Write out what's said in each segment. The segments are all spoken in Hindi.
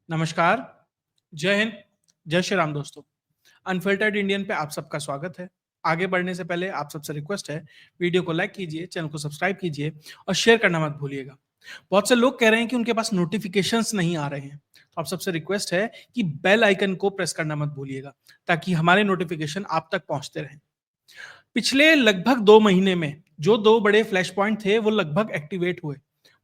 नमस्कार, जय हिंद, जय श्री राम दोस्तों। अनफिल्टर्ड इंडियन पे आप सबका स्वागत है। आगे बढ़ने से पहले आप सबसे रिक्वेस्ट है, वीडियो को लाइक कीजिए, चैनल को सब्सक्राइब कीजिए और शेयर करना मत भूलिएगा। बहुत से लोग कह रहे हैं कि उनके पास नोटिफिकेशंस नहीं आ रहे हैं, तो आप सबसे रिक्वेस्ट है कि बेल आइकन को प्रेस करना मत भूलिएगा, ताकि हमारे नोटिफिकेशन आप तक पहुंचते रहें। पिछले लगभग 2 महीने में जो 2 बड़े फ्लैश पॉइंट थे, वो लगभग एक्टिवेट हुए।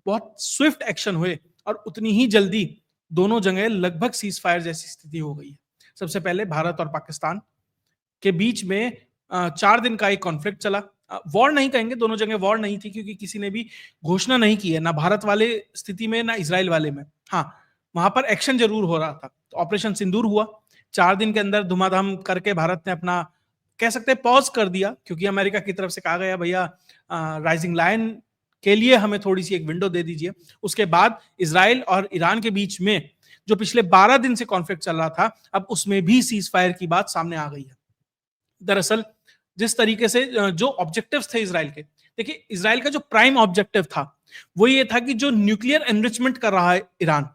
बहुत स्विफ्ट एक्शन हुए और उतनी ही जल्दी दोनों जगह लगभग सीज फायर जैसी स्थिति हो गई है। सबसे पहले भारत और पाकिस्तान के बीच में 4 दिन का एक कॉन्फ्लिक्ट चला। वॉर नहीं कहेंगे, दोनों जगह वॉर नहीं थी क्योंकि किसी ने भी घोषणा नहीं की है, ना भारत वाले स्थिति में ना इजराइल वाले में। हाँ, वहां पर एक्शन जरूर हो रहा था। तो ऑपरेशन सिंदूर हुआ। 4 दिन के अंदर धुमाधाम करके भारत ने अपना, कह सकते हैं, पॉज कर दिया, क्योंकि अमेरिका की तरफ से कहा गया भैया राइजिंग लायन के लिए हमें थोड़ी सी एक विंडो दे दीजिए। उसके बाद इसराइल और ईरान के बीच में जो पिछले 12 दिन से कॉन्फ्लिक्ट चल रहा था, अब उसमें भी सीज फायर की बात सामने आ गई है। दरअसल जिस तरीके से जो ऑब्जेक्टिव्स थे इसराइल के, देखिए इसराइल का जो प्राइम ऑब्जेक्टिव था वो ये था कि जो न्यूक्लियर एनरिचमेंट कर रहा है ईरान,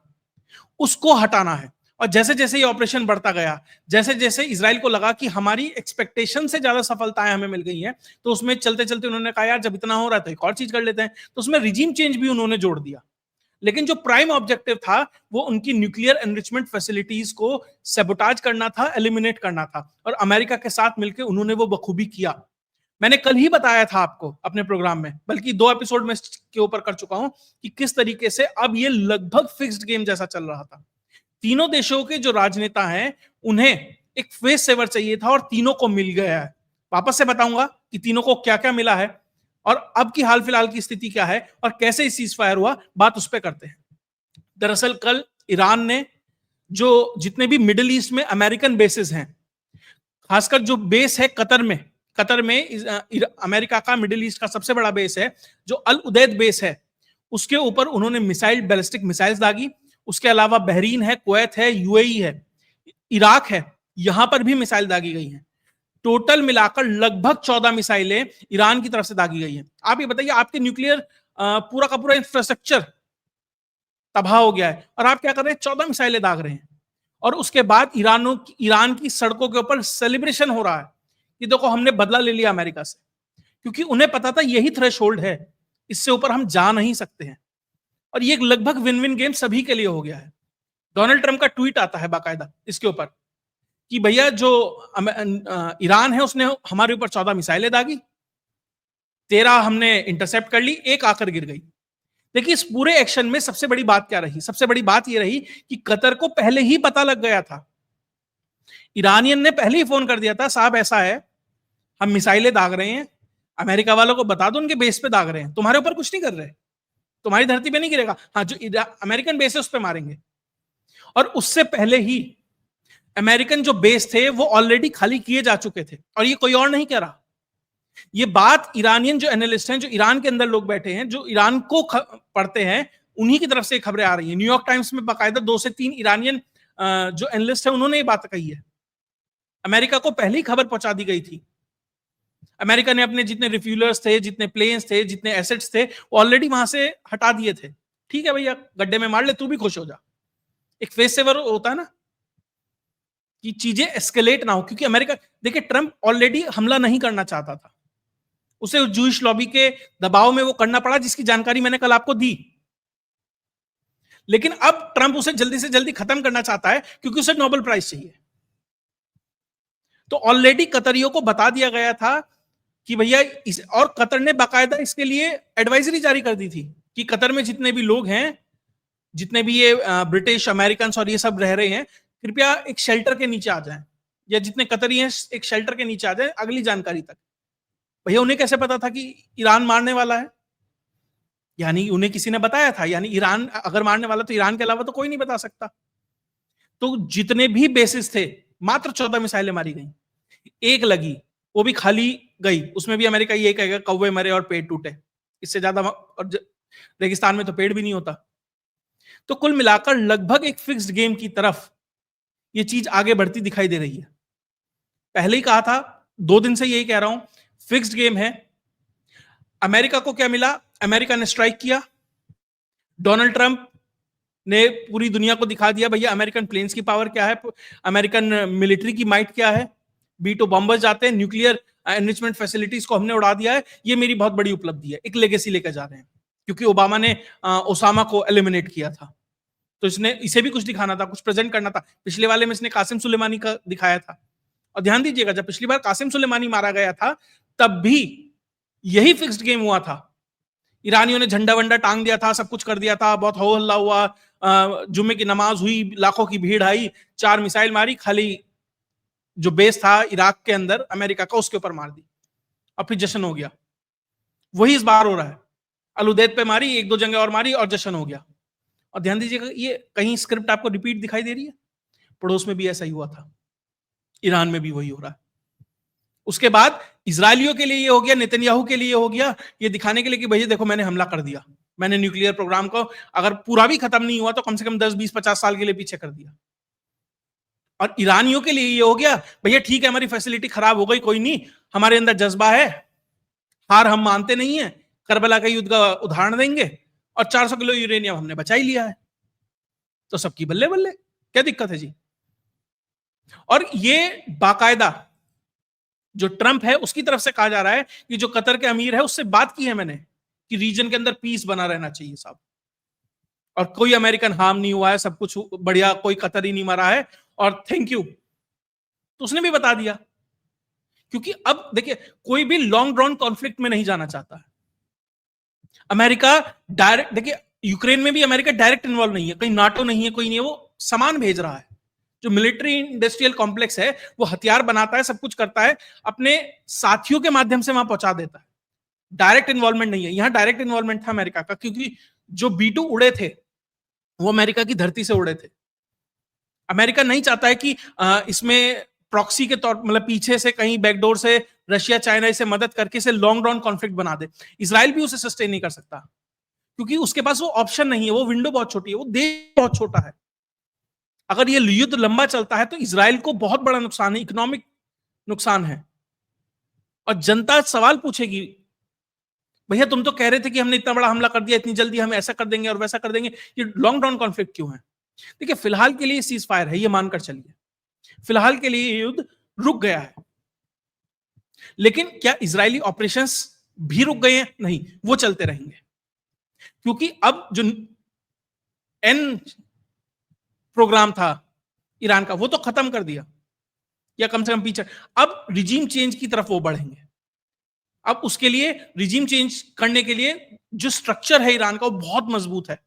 उसको हटाना है। और जैसे जैसे ये ऑपरेशन बढ़ता गया, जैसे जैसे इसराइल को लगा कि हमारी एक्सपेक्टेशन से ज्यादा सफलताएं हमें मिल गई हैं, तो उसमें चलते चलते उन्होंने कहा यार जब इतना हो रहा है तो एक और चीज कर लेते हैं। तो उसमें रिजीम चेंज भी उन्होंने जोड़ दिया। लेकिन जो प्राइम ऑब्जेक्टिव था वो उनकी न्यूक्लियर एनरिचमेंट फैसिलिटीज को सेबोटाज करना था, एलिमिनेट करना था, और अमेरिका के साथ मिलकर उन्होंने वो बखूबी किया। मैंने कल ही बताया था आपको अपने प्रोग्राम में, बल्कि 2 एपिसोड में के ऊपर कर चुका हूं, कि किस तरीके से अब ये लगभग फिक्स्ड गेम जैसा चल रहा था। तीनों देशों के जो राजनेता हैं, उन्हें एक फेस सेवर चाहिए था और तीनों को मिल गया है। वापस से बताऊंगा कि तीनों को क्या क्या मिला है और अब की हाल फिलहाल की स्थिति क्या है और कैसे सीज फायर हुआ, बात उस पर करते हैं। दरअसल कल ईरान ने जो जितने भी मिडिल ईस्ट में अमेरिकन बेसिस हैं, खासकर जो बेस है कतर में अमेरिका का मिडिल ईस्ट का सबसे बड़ा बेस है, जो अल उदैद बेस है, उसके ऊपर उन्होंने मिसाइल, बैलिस्टिक मिसाइल्स दागी। उसके अलावा बहरीन है, कुवैत है, यूएई है, इराक है, यहां पर भी मिसाइल दागी गई हैं। टोटल मिलाकर लगभग 14 मिसाइलें ईरान की तरफ से दागी गई हैं। आप ये बताइए, आपके न्यूक्लियर पूरा का पूरा इंफ्रास्ट्रक्चर तबाह हो गया है और आप क्या कर रहे हैं? 14 मिसाइलें दाग रहे हैं। और उसके बाद ईरान की सड़कों के ऊपर सेलिब्रेशन हो रहा है कि देखो हमने बदला ले लिया अमेरिका से, क्योंकि उन्हें पता था यही थ्रेशोल्ड है, इससे ऊपर हम जा नहीं सकते हैं। और ये लगभग विन विन गेम सभी के लिए हो गया है। डोनाल्ड ट्रंप का ट्वीट आता है बाकायदा इसके ऊपर कि भैया जो ईरान है उसने हमारे ऊपर 14 मिसाइलें दागी, 13 हमने इंटरसेप्ट कर ली, एक आकर गिर गई। देखिए इस पूरे एक्शन में सबसे बड़ी बात क्या रही? सबसे बड़ी बात यह रही कि कतर को पहले ही पता लग गया था। ईरानियन ने पहले ही फोन कर दिया था, साहब ऐसा है, हम मिसाइलें दाग रहे हैं, अमेरिका वालों को बता दो, उनके बेस पे दाग रहे हैं, तुम्हारे ऊपर कुछ नहीं कर रहे, तुम्हारी धरती पे नहीं गिरेगा, हाँ जो अमेरिकन बेस है उस पर मारेंगे। और उससे पहले ही अमेरिकन जो बेस थे वो ऑलरेडी खाली किए जा चुके थे, और ये कोई और नहीं कह रहा। ये बात ईरानियन जो एनालिस्ट हैं, जो ईरान के अंदर लोग बैठे हैं, जो ईरान को पढ़ते हैं, उन्हीं की तरफ से खबरें आ रही हैं। न्यूयॉर्क टाइम्स में बाकायदा 2 से 3 ईरानियन जो एनालिस्ट हैं उन्होंने ये बात कही है। अमेरिका को पहले ही खबर पहुंचा दी गई थी। अमेरिका ने अपने जितने रिफ्यूलर्स थे, जितने प्लेन्स थे, जितने एसेट्स थे, वो ऑलरेडी वहां से हटा दिए थे। ठीक है भैया, गड्ढे में मार ले, तू भी खुश हो जा। एक फेस सेवर होता है ना, कि चीजें एस्केलेट ना हो, क्योंकि अमेरिका, देखिए ट्रंप ऑलरेडी हमला नहीं करना चाहता था, उसे जूइश लॉबी के दबाव में वो करना पड़ा, जिसकी जानकारी मैंने कल आपको दी। लेकिन अब ट्रंप उसे जल्दी से जल्दी खत्म करना चाहता है क्योंकि उसे नोबेल प्राइज चाहिए। तो ऑलरेडी कतरियों को बता दिया गया था कि भैया और कतर ने बाकायदा इसके लिए एडवाइजरी जारी कर दी थी कि कतर में जितने भी लोग हैं, जितने भी ये ब्रिटिश अमेरिकन और ये सब रह रहे हैं, कृपया एक शेल्टर के नीचे आ जाएं, या जितने कतरी हैं एक शेल्टर के नीचे आ जाएं अगली जानकारी तक। भैया उन्हें कैसे पता था कि ईरान मारने वाला है? यानी उन्हें किसी ने बताया था, यानी ईरान अगर मारने वाला तो ईरान के अलावा तो कोई नहीं बता सकता। तो जितने भी बेसिस थे, मात्र 14 मिसाइलें मारी गई, एक लगी, वो भी खाली गई। उसमें भी अमेरिका ये कहेगा कौवे मरे और पेड़ टूटे, इससे ज्यादा, और रेगिस्तान में तो पेड़ भी नहीं होता। तो कुल मिलाकर लगभग एक फिक्स्ड गेम की तरफ ये चीज आगे बढ़ती दिखाई दे रही है। पहले ही कहा था, 2 दिन से यही कह रहा हूं, फिक्स्ड गेम है। अमेरिका को क्या मिला? अमेरिका ने स्ट्राइक किया, डोनाल्ड ट्रंप ने पूरी दुनिया को दिखा दिया भैया अमेरिकन प्लेन्स की पावर क्या है, अमेरिकन मिलिट्री की माइट क्या है, B2 बॉम्बर्स जाते हैं, न्यूक्लियर एनरिचमेंट फैसिलिटीज को हमने उड़ा दिया है। ये मेरी बहुत बड़ी उपलब्धि है, एक लेगेसी लेकर जा रहे हैं, क्योंकि ओबामा ने ओसामा को एलिमिनेट किया था, तो इसने इसे भी कुछ दिखाना था, कुछ प्रेजेंट करना था। पिछले वाले में इसने कासिम सुलेमानी का दिखाया था, और ध्यान दीजिएगा जब पिछली बार कासिम सुलेमानी मारा गया था तब भी यही फिक्स्ड गेम हुआ था। ईरानियों ने झंडा वंडा टांग दिया था, सब कुछ कर दिया था, बहुत हो हल्ला हुआ, जुम्मे की नमाज हुई, लाखों की भीड़ आई, 4 मिसाइल मारी, खाली जो बेस था इराक के अंदर अमेरिका का उसके ऊपर मार दी, और फिर जश्न हो गया। वही इस बार हो रहा है, अलुदैद पे मारी, 1-2 जंगें और मारी और जश्न हो गया। और ध्यान दीजिएगा ये कहीं स्क्रिप्ट आपको रिपीट दिखाई दे रही है, पड़ोस में भी ऐसा ही हुआ था, ईरान में भी वही हो रहा है। उसके बाद इजरायलियों के लिए ये हो गया, नेतन्याहू के लिए हो गया, ये दिखाने के लिए कि भैया देखो मैंने हमला कर दिया, मैंने न्यूक्लियर प्रोग्राम को अगर पूरा भी खत्म नहीं हुआ तो कम से कम 10-20-50 साल के लिए पीछे कर दिया। और ईरानियों के लिए ये हो गया भैया ठीक है हमारी फैसिलिटी खराब हो गई, कोई नहीं, हमारे अंदर जज्बा है, हार हम मानते नहीं है, करबला का युद्ध का उदाहरण देंगे, और 400 किलो यूरेनियम हमने बचा ही लिया है, तो सबकी बल्ले बल्ले, क्या दिक्कत है जी। और ये बाकायदा जो ट्रंप है उसकी तरफ से कहा जा रहा है कि जो कतर के अमीर है उससे बात की है मैंने कि रीजन के अंदर पीस बना रहना चाहिए साहब, और कोई अमेरिकन हार्म नहीं हुआ है, सब कुछ बढ़िया, कोई कतरी नहीं मरा है, और थैंक यू। तो उसने भी बता दिया, क्योंकि अब देखिए कोई भी लॉन्ग ड्रॉन कॉन्फ्लिक्ट में नहीं जाना चाहता है अमेरिका। डायरेक्ट देखिए यूक्रेन में भी अमेरिका डायरेक्ट इन्वॉल्व नहीं है, कहीं नाटो नहीं है, कोई नहीं है, वो सामान भेज रहा है, जो मिलिट्री इंडस्ट्रियल कॉम्प्लेक्स है वो हथियार बनाता है, सब कुछ करता है, अपने साथियों के माध्यम से वहां पहुंचा देता है, डायरेक्ट इन्वॉल्वमेंट नहीं है। यहां डायरेक्ट इन्वॉल्वमेंट था अमेरिका का, क्योंकि जो B2 उड़े थे वो अमेरिका की धरती से उड़े थे। अमेरिका नहीं चाहता है कि इसमें प्रॉक्सी के तौर मतलब पीछे से कहीं बैकडोर से रशिया चाइना इसे मदद करके इसे लॉन्ग रन कॉन्फ्लिक्ट बना दे। इसराइल भी उसे सस्टेन नहीं कर सकता, क्योंकि उसके पास वो ऑप्शन नहीं है, वो विंडो बहुत छोटी है, वो देश बहुत छोटा है। अगर ये युद्ध लंबा चलता है तो इसराइल को बहुत बड़ा नुकसान है, इकोनॉमिक नुकसान है, और जनता सवाल पूछेगी भैया तुम तो कह रहे थे कि हमने इतना बड़ा हमला कर दिया, इतनी जल्दी हम ऐसा कर देंगे और वैसा कर देंगे, ये लॉन्ग रन कॉन्फ्लिक्ट क्यों है। देखिए फिलहाल के लिए सीज फायर है, ये मानकर चलिए, फिलहाल के लिए युद्ध रुक गया है, लेकिन क्या इजरायली ऑपरेशंस भी रुक गए हैं? नहीं, वो चलते रहेंगे, क्योंकि अब जो एन प्रोग्राम था ईरान का वो तो खत्म कर दिया, या कम से कम पीछे, अब रिजीम चेंज की तरफ वो बढ़ेंगे। अब उसके लिए रिजीम चेंज करने के लिए जो स्ट्रक्चर है ईरान का वो बहुत मजबूत है,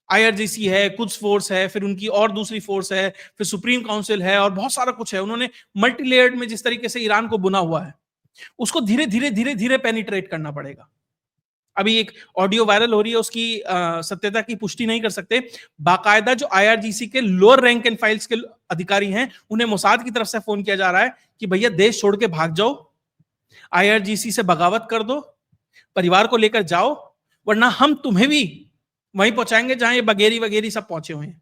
IRGC है, कुछ फोर्स है, फिर उनकी और दूसरी फोर्स है, फिर सुप्रीम काउंसिल है, और बहुत सारा कुछ है। उन्होंने मल्टी लेयर्ड में जिस तरीके से ईरान को बुना हुआ है, उसको धीरे धीरे धीरे धीरे पेनिट्रेट करना पड़ेगा। अभी एक ऑडियो वायरल हो रही है, उसकी सत्यता की पुष्टि नहीं कर सकते। बाकायदा जो IRGC के लोअर रैंक एंड फाइल्स के अधिकारी हैं, उन्हें मोसाद की तरफ से फोन किया जा रहा है कि भैया देश छोड़ के भाग जाओ, IRGC से बगावत कर दो, परिवार को लेकर जाओ, वरना हम तुम्हें भी वहीं पहुंचाएंगे जहां ये बगेरी वगेरी सब पहुंचे हुए हैं।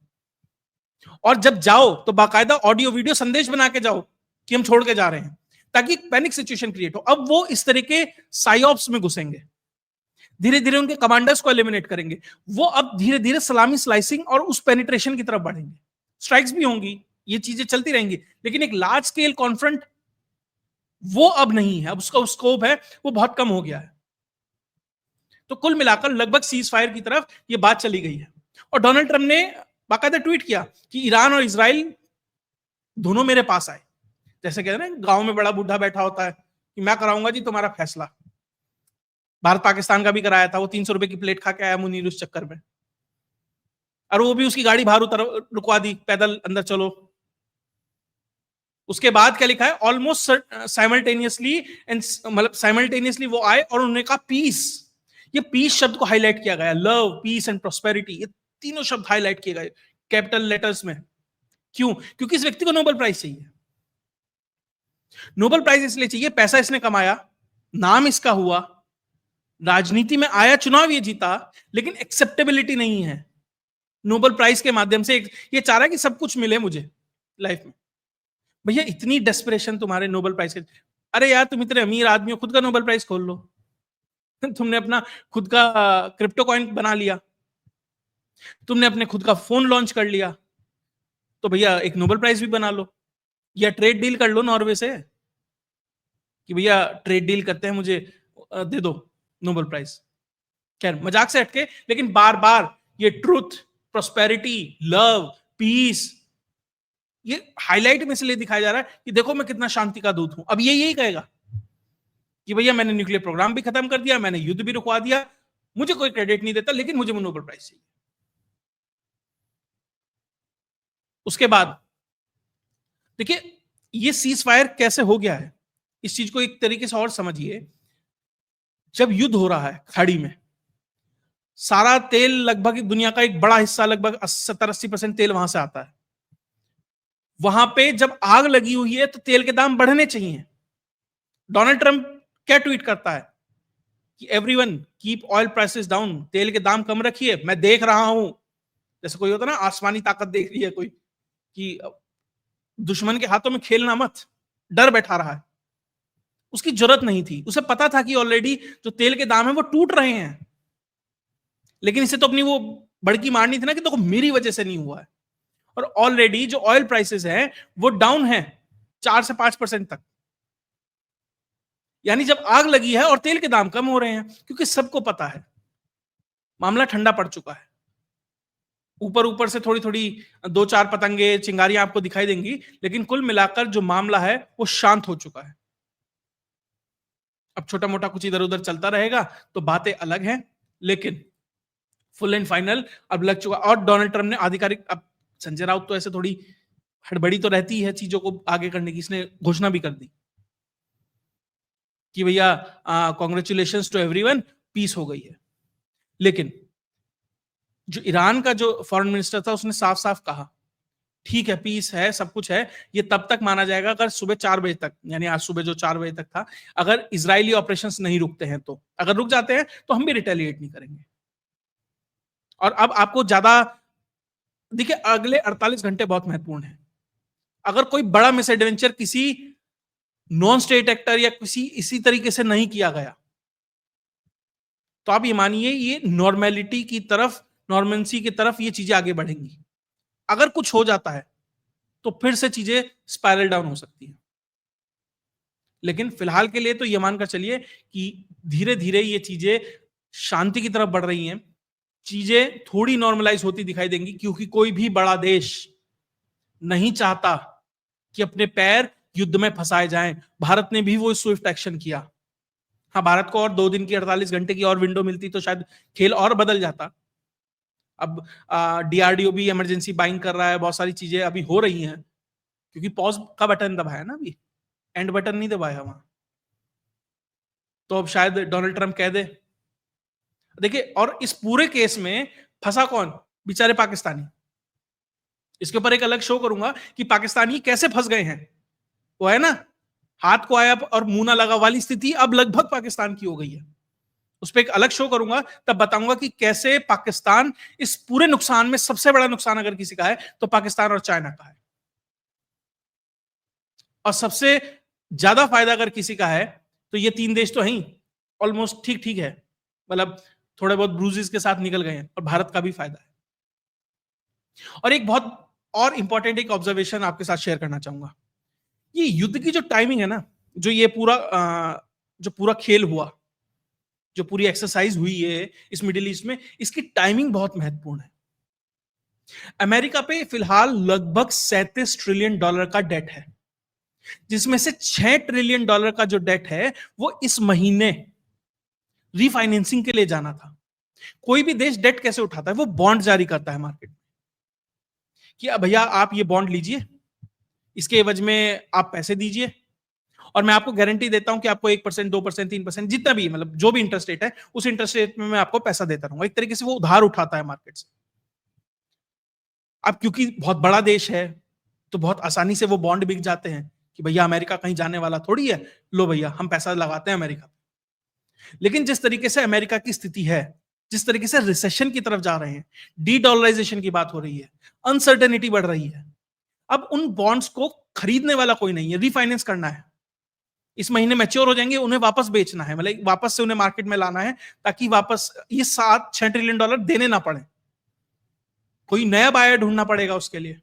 और जब जाओ तो बाकायदा ऑडियो वीडियो संदेश बना के जाओ कि हम छोड़ के जा रहे हैं, ताकि पैनिक सिचुएशन क्रिएट हो। अब वो इस तरह के साइऑप्स में घुसेंगे, धीरे धीरे उनके कमांडर्स को एलिमिनेट करेंगे, वो अब धीरे धीरे सलामी स्लाइसिंग और उस पेनिट्रेशन की तरफ बढ़ेंगे। स्ट्राइक्स भी होंगी, ये चीजें चलती रहेंगी, लेकिन एक लार्ज स्केल कॉन्फ्रंट वो अब नहीं है, अब उसका स्कोप है वो बहुत कम हो गया है। तो कुल मिलाकर लगभग सीज फायर की तरफ ये बात चली गई है। और डोनाल्ड ट्रंप ने बाकायदा ट्वीट किया कि ईरान और इजराइल दोनों मेरे पास आए, जैसे कहते हैं ना गांव में बड़ा बूढ़ा बैठा होता है कि मैं कराऊंगा जी तुम्हारा फैसला। भारत पाकिस्तान का भी कराया था, वो 300 रुपए की प्लेट खा के आया मुनीर उस चक्कर में, और वो भी उसकी गाड़ी बाहर उतर रुकवा दी, पैदल अंदर चलो। उसके बाद क्या लिखा है, ऑलमोस्ट साइमल्टेनियसली एंड मतलब साइमल्टेनियसली वो आए और उन्होंने कहा पीस। ये पीस शब्द को हाईलाइट किया गया, लव, पीस एंड प्रोस्पेरिटी, ये तीनों शब्द हाईलाइट किए गए कैपिटल लेटर्स में। क्यों? क्योंकि इस व्यक्ति को नोबेल प्राइज चाहिए। नोबेल प्राइज इसलिए चाहिए, पैसा इसने कमाया, नाम इसका हुआ, राजनीति में आया, चुनाव ये जीता, लेकिन एक्सेप्टेबिलिटी नहीं है नोबेल प्राइज के माध्यम से। ये चाह रहा है कि सब कुछ मिले मुझे लाइफ में। भैया इतनी डेस्परेशन तुम्हारे नोबेल प्राइज के, अरे यार तुम इतने अमीर आदमी हो, खुद का नोबेल प्राइज खोल लो। तुमने अपना खुद का क्रिप्टो कॉइन बना लिया, तुमने अपने खुद का फोन लॉन्च कर लिया, तो भैया एक नोबेल प्राइज भी बना लो, या ट्रेड डील कर लो नॉर्वे से कि भैया ट्रेड डील करते हैं, मुझे दे दो नोबेल प्राइज। खैर मजाक से हटके, लेकिन बार बार ये ट्रुथ, प्रोस्पेरिटी, लव, पीस, ये हाईलाइट में इसलिए दिखाया जा रहा है कि देखो मैं कितना शांति का दूत हूं। अब ये यही कहेगा कि भैया मैंने न्यूक्लियर प्रोग्राम भी खत्म कर दिया, मैंने युद्ध भी रुकवा दिया, मुझे कोई क्रेडिट नहीं देता, लेकिन मुझे नोबेल प्राइज चाहिए। उसके बाद देखिए ये सीज फायर कैसे हो गया है, इस चीज को एक तरीके से और समझिए। जब युद्ध हो रहा है खाड़ी में, सारा तेल, लगभग दुनिया का एक बड़ा हिस्सा, लगभग 70-80% तेल वहां से आता है। वहां पे जब आग लगी हुई है तो तेल के दाम बढ़ने चाहिए। डोनाल्ड ट्रंप क्या ट्वीट करता है कि everyone keep oil prices down, तेल के दाम कम रखिए, मैं देख रहा हूं। जैसे कोई होता ना, आसमानी ताकत देख रही है कोई, कि दुश्मन के हाथों में खेलना मत, डर बैठा रहा है। उसकी जरूरत नहीं थी, उसे पता था कि ऑलरेडी जो तेल के दाम है वो टूट रहे हैं, लेकिन इसे तो अपनी वो बड़की मारनी थी ना कि देखो मेरी वजह से नहीं हुआ है। और ऑलरेडी जो ऑयल प्राइसेस है वो डाउन है 4 से 5% तक। यानी जब आग लगी है और तेल के दाम कम हो रहे हैं, क्योंकि सबको पता है मामला ठंडा पड़ चुका है। ऊपर ऊपर से थोड़ी थोड़ी 2-4 पतंगे, चिंगारियां आपको दिखाई देंगी, लेकिन कुल मिलाकर जो मामला है वो शांत हो चुका है। अब छोटा मोटा कुछ इधर उधर चलता रहेगा तो बातें अलग हैं, लेकिन फुल एंड फाइनल अब लग चुका। और डोनाल्ड ट्रंप ने आधिकारिक, अब संजय राउत तो ऐसे थोड़ी हड़बड़ी तो रहती है चीजों को आगे करने की, इसने घोषणा भी कर दी कि भैया कॉन्ग्रेचुलेशन टू एवरीवन, पीस हो गई है। लेकिन जो ईरान का जो फॉरेन मिनिस्टर था उसने साफ साफ कहा ठीक है पीस है, सब कुछ है, ये तब तक माना जाएगा अगर सुबह 4 बजे तक, यानी आज सुबह जो 4 बजे तक था, अगर इजरायली ऑपरेशंस नहीं रुकते हैं, तो अगर रुक जाते हैं तो हम भी रिटेलिएट नहीं करेंगे। और अब आपको ज्यादा, देखिए अगले 48 घंटे बहुत महत्वपूर्ण है। अगर कोई बड़ा मिस एडवेंचर किसी नॉन स्टेट एक्टर या किसी इसी तरीके से नहीं किया गया, तो आप ये मानिए ये नॉर्मेलिटी की तरफ, नॉर्मेंसी की तरफ ये चीजें आगे बढ़ेंगी। अगर कुछ हो जाता है तो फिर से चीजें स्पाइरल डाउन हो सकती है। लेकिन फिलहाल के लिए तो ये मानकर चलिए कि धीरे धीरे ये चीजें शांति की तरफ बढ़ रही हैं, चीजें थोड़ी नॉर्मलाइज होती दिखाई देंगी, क्योंकि कोई भी बड़ा देश नहीं चाहता कि अपने पैर युद्ध में फंसाए जाएं। भारत ने भी वो स्विफ्ट एक्शन किया। हाँ, भारत को और 2 दिन की 48 घंटे की और विंडो मिलती तो शायद खेल और बदल जाता। अब डीआरडीओ भी इमरजेंसी बाइंग कर रहा है, बहुत सारी चीजें अभी हो रही हैं, क्योंकि पॉज का बटन दबाया ना, अभी एंड बटन नहीं दबाया वहां। तो अब शायद डोनाल्ड ट्रंप कह दे। देखिए, और इस पूरे केस में फंसा कौन? बेचारे पाकिस्तानी। इसके ऊपर एक अलग शो करूंगा कि पाकिस्तानी कैसे फंस गए हैं। वो है ना, हाथ को आया और मुंह ना लगा वाली स्थिति अब लगभग पाकिस्तान की हो गई है। उस पर एक अलग शो करूंगा, तब बताऊंगा कि कैसे पाकिस्तान इस पूरे नुकसान में, सबसे बड़ा नुकसान अगर किसी का है तो पाकिस्तान और चाइना का है, और सबसे ज्यादा फायदा अगर किसी का है तो ये 3 देश तो हैं, ऑलमोस्ट ठीक ठीक है, मतलब थोड़े बहुत ब्रूजेस के साथ निकल गए हैं, और भारत का भी फायदा है। और एक बहुत और इंपॉर्टेंट एक ऑब्जर्वेशन आपके साथ शेयर करना चाहूंगा। ये युद्ध की जो टाइमिंग है ना, जो ये पूरा जो पूरा खेल हुआ, जो पूरी एक्सरसाइज हुई है इस मिडिल ईस्ट में, इसकी टाइमिंग बहुत महत्वपूर्ण है। अमेरिका पे फिलहाल लगभग $37 ट्रिलियन का डेट है, जिसमें से $6 ट्रिलियन का जो डेट है वो इस महीने रीफाइनेंसिंग के लिए जाना था। कोई भी देश डेट कैसे उठाता है? वो बॉन्ड जारी करता है मार्केट में कि भैया आप ये बॉन्ड लीजिए, इसके एवज में आप पैसे दीजिए, और मैं आपको गारंटी देता हूं कि आपको 1%, 2%, 3%, जितना भी, मतलब जो भी इंटरेस्ट रेट है, उस इंटरेस्ट रेट में मैं आपको पैसा देता रहूंगा। एक तरीके से वो उधार उठाता है मार्केट से। अब क्योंकि बहुत बड़ा देश है तो बहुत आसानी से वो बॉन्ड बिक जाते हैं कि भैया अमेरिका कहीं जाने वाला थोड़ी है, लो भैया हम पैसा लगाते हैं अमेरिका। लेकिन जिस तरीके से अमेरिका की स्थिति है, जिस तरीके से रिसेशन की तरफ जा रहे हैं, डी डॉलराइजेशन की बात हो रही है, अनसर्टेनिटी बढ़ रही है, अब उन बॉन्ड्स को खरीदने वाला कोई नहीं है, रीफाइनेंस करना है। इस महीने मैच्योर हो जाएंगे, उन्हें वापस बेचना है, मतलब वापस से उन्हें मार्केट में लाना है, ताकि वापस ये $7-6 ट्रिलियन देने ना पड़े। कोई नया बायर ढूंढना पड़ेगा उसके लिए,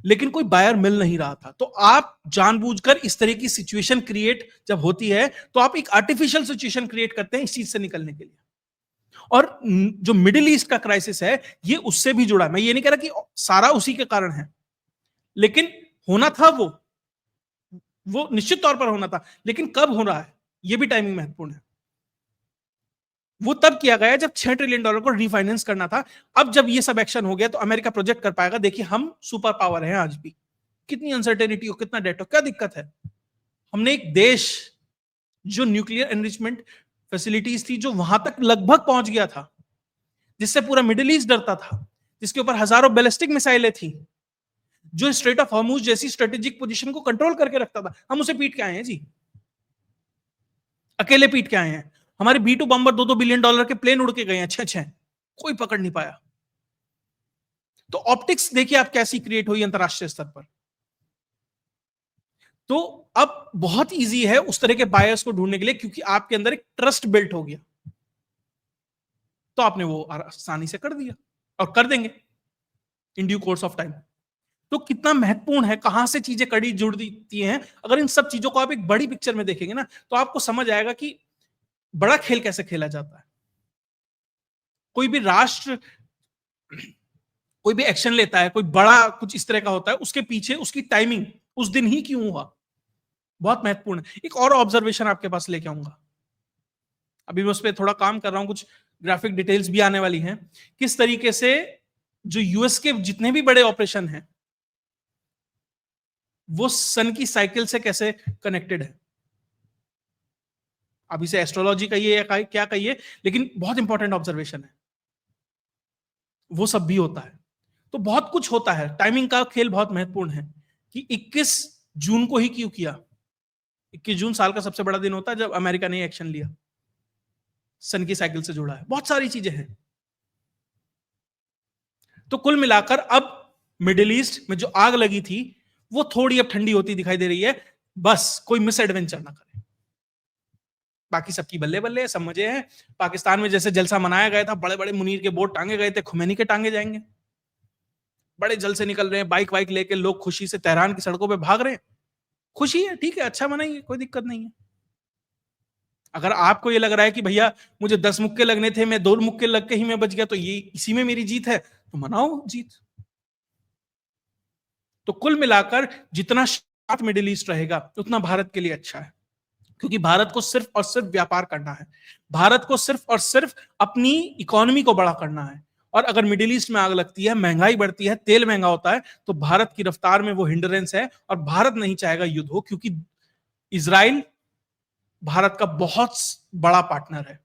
लेकिन कोई बायर मिल नहीं रहा था। तो आप जानबूझकर इस तरह की सिचुएशन क्रिएट जब होती है, तो आप एक आर्टिफिशियल सिचुएशन क्रिएट करते हैं इस चीज से निकलने के लिए। और जो मिडिल ईस्ट का क्राइसिस है, ये उससे भी जुड़ा है। मैं ये नहीं कह रहा कि सारा उसी के कारण है, लेकिन होना था वो निश्चित तौर पर होना था, लेकिन कब हो रहा है, ये भी टाइमिंग महत्वपूर्ण है। वो तब किया गया जब $6 ट्रिलियन को रिफाइनेंस करना था। अब जब ये सब एक्शन हो गया, तो अमेरिका प्रोजेक्ट कर पाएगा, देखिए हम सुपर पावर हैं आज भी, कितनी अनसर्टेनिटी हो, कितना डेट हो, क्या दिक्कत है। हमने एक देश जो न्यूक्लियर एनरिचमेंट फैसिलिटीज थी, जो वहां तक लगभग पहुंच गया था, जिससे पूरा मिडिल ईस्ट डरता था, जिसके ऊपर हजारों बैलिस्टिक मिसाइलें थी, जो स्ट्रेट ऑफ हॉर्मुज जैसी स्ट्रेटेजिक पोजीशन को कंट्रोल करके रखता था, हम उसे पीट के आए हैं जी, अकेले पीट के आए हैं। हमारे B2 बम्बर $2-2 बिलियन के प्लेन उड़ के गए हैं, छह, कोई पकड़ नहीं पाया। तो ऑप्टिक्स देखिए आप कैसी क्रिएट हुई अंतरराष्ट्रीय स्तर पर। तो अब बहुत इजी है उस तरह के बायर्स को ढूंढने के लिए, क्योंकि आपके अंदर एक ट्रस्ट बिल्ट हो गया, तो आपने वो आसानी से कर दिया और कर देंगे in due course of time. तो कितना महत्वपूर्ण है, कहां से चीजें कड़ी जुड़ती हैं। अगर इन सब चीजों को आप एक बड़ी पिक्चर में देखेंगे ना, तो आपको समझ आएगा कि बड़ा खेल कैसे खेला जाता है। कोई भी राष्ट्र कोई भी एक्शन लेता है, कोई बड़ा कुछ इस तरह का होता है, उसके पीछे उसकी टाइमिंग उस दिन ही क्यों हुआ, बहुत महत्वपूर्ण है। एक और ऑब्जर्वेशन आपके पास लेके आऊंगा, अभी मैं उस पर थोड़ा काम कर रहा हूं, कुछ ग्राफिक डिटेल्स भी आने वाली हैं, किस तरीके से जो यूएस के जितने भी बड़े ऑपरेशन हैं, वो सन की साइकिल से कैसे कनेक्टेड है। अब इसे एस्ट्रोलॉजी कहिए या क्या कहिए, लेकिन बहुत इंपॉर्टेंट ऑब्जर्वेशन है, वो सब भी होता है। तो बहुत कुछ होता है, टाइमिंग का खेल बहुत महत्वपूर्ण है कि 21 जून को ही क्यों किया। 21 जून साल का सबसे बड़ा दिन होता है जब अमेरिका ने एक्शन लिया, सन की साइकिल से जुड़ा है, बहुत सारी चीजें हैं। तो कुल मिलाकर अब मिडिल ईस्ट में जो आग लगी थी, वो थोड़ी अब ठंडी होती दिखाई दे रही है। बस कोई मिस एडवेंचर ना करे, बाकी सबकी बल्ले बल्ले है, सब मजे हैं। पाकिस्तान में जैसे जलसा मनाया गया था, बड़े बड़े मुनीर के बोर्ड टांगे गए थे, खुमैनी के टांगे जाएंगे, बड़े जल से निकल रहे हैं, बाइक वाइक लेके लोग खुशी से तेहरान की सड़कों पे भाग रहे हैं। खुशी है, ठीक है, अच्छा मनाइए, कोई दिक्कत नहीं है। अगर आपको ये लग रहा है कि भैया मुझे 10 मुक्के लगने थे, मैं 2 मुक्के लग के ही मैं बच गया, तो ये इसी में मेरी जीत है, तो मनाओ जीत। तो कुल मिलाकर जितना शांत मिडिल ईस्ट रहेगा, उतना भारत के लिए अच्छा है, क्योंकि भारत को सिर्फ और सिर्फ व्यापार करना है, भारत को सिर्फ और सिर्फ अपनी इकोनॉमी को बड़ा करना है। और अगर मिडिल ईस्ट में आग लगती है, महंगाई बढ़ती है, तेल महंगा होता है, तो भारत की रफ्तार में वो हिंड्रेंस है, और भारत नहीं चाहेगा युद्ध हो, क्योंकि इजराइल भारत का बहुत बड़ा पार्टनर है,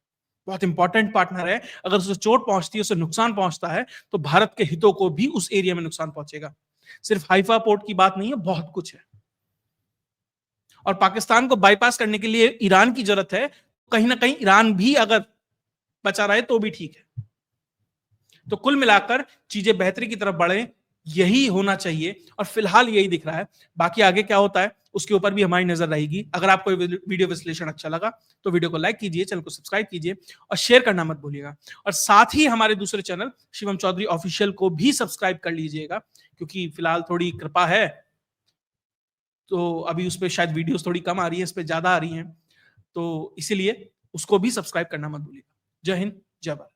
बहुत इंपॉर्टेंट पार्टनर है। अगर उसे चोट पहुंचती है, उसे नुकसान पहुंचता है, तो भारत के हितों को भी उस एरिया में नुकसान पहुंचेगा। सिर्फ हाइफा पोर्ट की बात नहीं है, बहुत कुछ है। और पाकिस्तान को बाईपास करने के लिए ईरान की जरूरत है, कहीं ना कहीं ईरान भी अगर बचा रहे तो भी ठीक है। तो कुल मिलाकर चीजें बेहतरी की तरफ बढ़े, यही होना चाहिए, और फिलहाल यही दिख रहा है। बाकी आगे क्या होता है उसके ऊपर भी हमारी नजर रहेगी। अगर आपको वीडियो विश्लेषण अच्छा लगा तो वीडियो को लाइक कीजिए, चैनल को सब्सक्राइब कीजिए और शेयर करना मत भूलिएगा। और साथ ही हमारे दूसरे चैनल शिवम चौधरी ऑफिशियल को भी सब्सक्राइब कर लीजिएगा, क्योंकि फिलहाल थोड़ी कृपा है, तो अभी उस पर शायद वीडियोस थोड़ी कम आ रही है, इस पर ज्यादा आ रही हैं, तो इसीलिए उसको भी सब्सक्राइब करना मत भूलिएगा। जय हिंद, जय भारत।